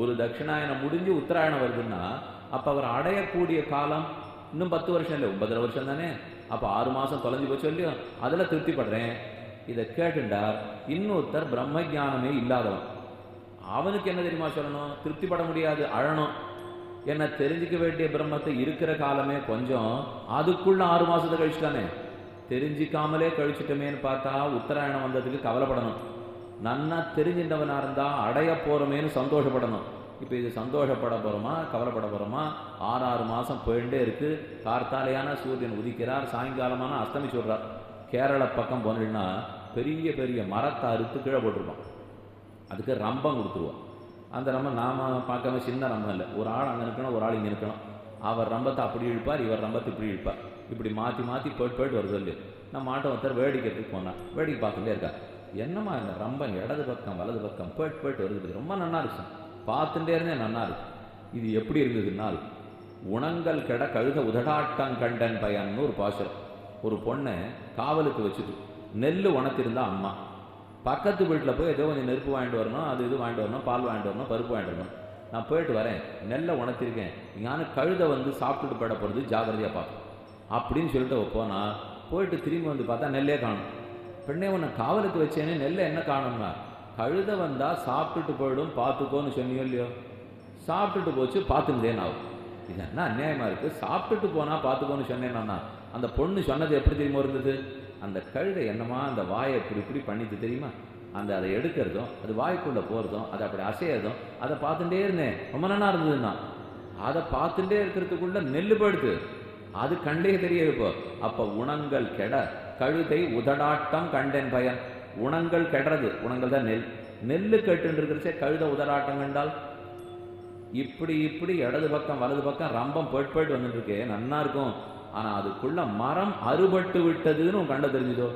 ஒரு தட்சிணாயனம் முடிஞ்சு உத்தராயணம் வருதுன்னா அப்போ அவர் அடையக்கூடிய காலம் இன்னும் 10 வருஷம் இல்லை, 9 வருஷம் தானே. அப்போ 6 மாதம் தொலைஞ்சு போச்சு இல்லையோ, அதில் திருப்திப்படுறேன். இதை கேட்டுண்டார் இன்னொருத்தர் பிரம்ம ஜானமே இல்லாதவன். அவனுக்கு என்ன தெரியுமா சொல்லணும்? திருப்திப்பட முடியாது, அழணும். என்ன தெரிஞ்சுக்க வேண்டிய பிரம்மத்தை இருக்கிற காலமே கொஞ்சம், அதுக்குள்ள 6 மாசத்தை கழிச்சுட்டானே. தெரிஞ்சிக்காமலே கழிச்சுட்டமேன்னு பார்த்தா உத்தராயணம் வந்ததுக்கு கவலைப்படணும். நன்னா தெரிஞ்சின்றவனா இருந்தா அடைய போறோமேனு சந்தோஷப்படணும். இப்போ இது சந்தோஷப்பட போறோமா கவலைப்பட போறோமா? 6 மாசம் போயிட்டே இருக்கு. கார்த்தாலையான சூரியன் உதிக்கிறார், சாயங்காலமான அஸ்தமிச்சு விடுறார். கேரள பக்கம் போனீங்கன்னா பெரிய பெரிய மரத்தை அறுத்து கீழே போட்டிருப்பான். அதுக்கு ரம்பம் கொடுத்துருவோம். அந்த ரம்பம் நாம பார்க்காம சின்ன ரம்பம் இல்லை, ஒரு ஆள் அங்கே இருக்கணும், ஒரு ஆள் இங்கே இருக்கணும். அவர் ரம்பத்தை அப்படி இழுப்பார், இவர் ரம்பத்தை இப்படி இழுப்பார். இப்படி மாற்றி மாற்றி போயிட்டு வருது இல்லையா. நம்ம ஆட்டோ ஒருத்தர் வேடிக்கைக்கு போனான், வேடிக்கை பார்த்துட்டே இருக்கா. என்னம்மா இந்த ரம்பம் இடது பக்கம் வலது பக்கம் போயிட்டு வருது, ரொம்ப நன்னா இருக்கு, பார்த்துட்டே இருந்தே நன்னா இருக்கு. இது எப்படி இருந்ததுனால், உணங்கள் கெட கழுத உதடாட்டம் கண்டன் பயன்னு ஒரு பாசுரம். ஒரு பொண்ணை காவலுக்கு வச்சுட்டு நெல் உணர்த்திருந்தா அம்மா, பக்கத்து வீட்டில் போய் ஏதோ கொஞ்சம் நெருப்பு வாங்கிட்டு வரணும், அது இது வாங்கிட்டு வரணும், பால் வாங்கிட்டு வரணும், பருப்பு வாங்கிட்டு வரணும். நான் போயிட்டு வரேன், நெல்லை உணர்த்திருக்கேன், நான் கழுதை வந்து சாப்பிட்டுட்டு போயிட போகிறது, ஜாகிரதையாக பார்ப்போம் அப்படின்னு சொல்லிட்டு போனா போயிட்டு திரும்பி வந்து பார்த்தா நெல்லே காணும். பெண்ணே உன்னை காவலுக்கு வச்சேன்னு நெல்லை என்ன காணும்னா, கழுதை வந்தால் சாப்பிட்டுட்டு போயிடும் பார்த்துக்கோன்னு சொன்னியோ இல்லையோ, சாப்பிட்டுட்டு போச்சு பார்த்துருந்தேன் ஆகும். இது என்ன அநியாயமாக இருக்குது? சாப்பிட்டுட்டு போனால் பார்த்துக்கோன்னு சொன்னேன்னா அந்த பொண்ணு சொன்னது எப்படி தெரியுமா இருந்தது? அந்த கழுதை என்னமா அந்த வாயை இப்படி பண்ணிட்டு தெரியுமா, அந்த அதை எடுக்கிறதும் அது வாய்க்குள்ளே போகிறதும் அதை அப்படி அசையறதும் அதை பார்த்துட்டே இருந்தேன், ரொம்ப நல்லா இருந்ததுன்னா. அதை பார்த்துட்டே இருக்கிறதுக்குள்ள நெல்லு போயிடுது, அது கண்டே தெரியாது. இப்போ அப்போ உணங்கள் கெட கழுதை உதடாட்டம் கண்டேன் பயன். உணங்கள் கெடுறது, உணங்கள் தான் நெல்லு கெட்டுன்னு இருக்கிறச்சே கழுதை உதடாட்டம் கண்டால் இப்படி இடது பக்கம் வலது பக்கம் ரம்பம் போயிட்டு வந்துட்டு இருக்கே நன்னா இருக்கும். ஆனால் அதுக்குள்ள மரம் அறுபட்டு விட்டதுன்னு உன் கண்ட தெரிஞ்சுதோ?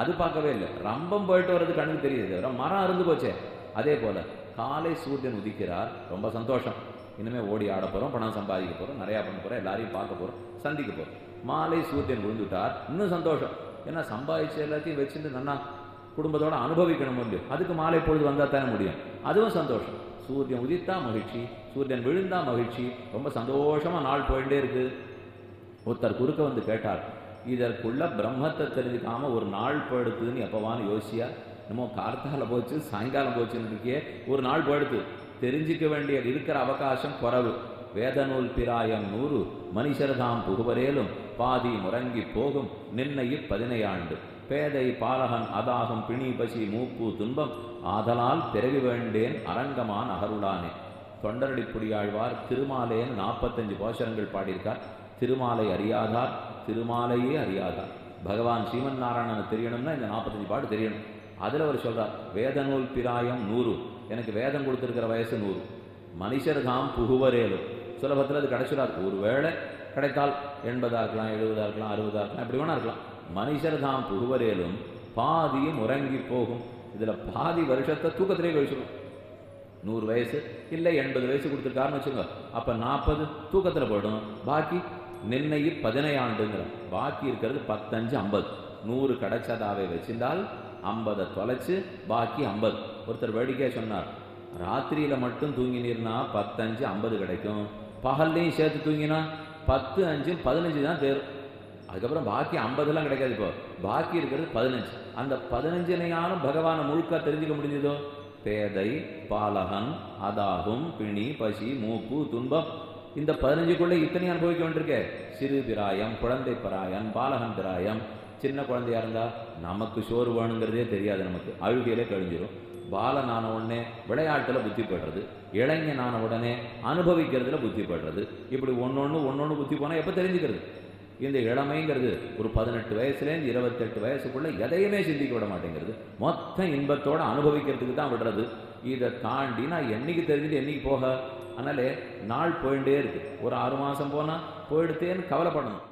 அது பார்க்கவே இல்லை. ரம்பம் போயிட்டு வர்றது கண்ணுக்கு தெரியுது, மரம் அருந்து போச்சே. அதே போல காலை சூரியன் உதிக்கிறார், ரொம்ப சந்தோஷம். இனிமேல் ஓடி ஆட போகிறோம், பணம் சம்பாதிக்க போகிறோம், நிறையா பண்ண போகிறோம், எல்லாரையும் பார்க்க போகிறோம், சந்திக்க போகிறோம். மாலை சூரியன் விழுந்துட்டார், இன்னும் சந்தோஷம். ஏன்னா சம்பாதிச்சு எல்லாத்தையும் வச்சுட்டு நன்னா குடும்பத்தோட அனுபவிக்கணும் இல்லையோ, அதுக்கு மாலை பொழுது வந்தால் தானே முடியும். அதுவும் சந்தோஷம். சூரியன் உதித்தா மகிழ்ச்சி, சூரியன் விழுந்தா மகிழ்ச்சி, ரொம்ப சந்தோஷமாக நாள் போயிட்டே இருக்குது. ஒருத்தர் குறுக்க வந்து கேட்டார், இதற்குள்ள பிரம்மத்தை தெரிஞ்சுக்காம ஒரு நாள் போயிடுத்துன்னு எப்பவான்னு யோசியா? நம்ம கார்த்தால போச்சு சாயங்காலம் போச்சுன்னு இருக்கே, ஒரு நாள் போயிடுத்து. தெரிஞ்சிக்க வேண்டிய இருக்கிற அவகாசம் குறவு. வேதநூல் பிராயம் 100 மனுஷர்தாம் புகுவரேலும் பாதி முறங்கி போகும் நின்னையி 15 ஆண்டு பேதை பாலகன் அதாகும் பிணி பசி மூப்பு துன்பம் ஆதலால் பிறவி வேண்டேன் அரங்கமான் அகருளானே. தொண்டரடிப்புடியாழ்வார் திருமாலேன்னு 45 பாசுரங்கள் பாடியிருக்கார். திருமாலை அறியாதார் திருமாலையே அறியாதார். பகவான் ஸ்ரீமன் நாராயணனை தெரியணும்னா இந்த 45 பாட்டு தெரியணும். அதில் அவர் சொல்றார், வேதநூல் பிராயம் 100, எனக்கு வேதம் கொடுத்துருக்கிற வயசு 100. மனுஷர்தாம் புகுவரேலும், சுலபத்தில் அது கிடைச்சிடாது. ஒரு வேளை கிடைத்தால் 80 இருக்கலாம், 70 இருக்கலாம், 60 இருக்கலாம், எப்படி வேணா இருக்கலாம். மனுஷர்தாம் புகுவரேலும் பாதியும் உறங்கி போகும். இதில் பாதி வருஷத்தை தூக்கத்திலே கழிச்சிடும். 100 வயசு இல்லை 80 வயசு கொடுத்துருக்காருன்னு வச்சுங்க, அப்போ 40 தூக்கத்தில் போயிடும். பாக்கி நின்னையி 15 ஆண்டுங்கிற, பாக்கி இருக்கிறது 15 50. 100 கிடைச்சதாவே வச்சிருந்தால் 50 தொலைச்சு பாக்கி 50. ஒருத்தர் வேடிக்கையாக சொன்னார், ராத்திரியில் மட்டும் தூங்கினீர்னா 15 50 கிடைக்கும், பகல்லையும் சேர்த்து தூங்கினா 10 5 15 தான் தேரும். அதுக்கப்புறம் பாக்கி 50லாம் கிடைக்காது. இப்போ பாக்கி இருக்கிறது 15. அந்த 15 பகவானை முழுக்க தெரிஞ்சுக்க முடிஞ்சதோ? பேதை பாலகன் அதாகும் பிணி பசி மூப்பு துன்பம், இந்த 15க்குள்ளே இத்தனை அனுபவிக்க வேண்டியிருக்கே. சிறு பிராயம், குழந்தை பிராயம், பாலகன் பிராயம். சின்ன குழந்தையா இருந்தால் நமக்கு சோறு வேணுங்கிறதே தெரியாது, நமக்கு அழுகையிலே கழிஞ்சிடும். பாலனான உடனே விளையாட்டில் புத்தி போய்டுறது, இளைஞனான உடனே அனுபவிக்கிறதுல புத்தி போய்டுறது. இப்படி ஒன்னொன்று புத்தி போனால் எப்போ தெரிஞ்சுக்கிறது? இந்த இளமைங்கிறது ஒரு 18 வயசுலேருந்து 28 வயசுக்குள்ளே எதையுமே சிந்திக்க விட மாட்டேங்கிறது. மொத்தம் இன்பத்தோடு அனுபவிக்கிறதுக்கு தான் விடுறது. இதை தாண்டி நான் என்னைக்கு தெரிஞ்சுட்டு என்னைக்கு போக? அதனாலே நாள் போயிட்டே இருக்கு. ஒரு 6 மாதம் போனால் போயிடுத்தேன்னு கவலைப்படணும்.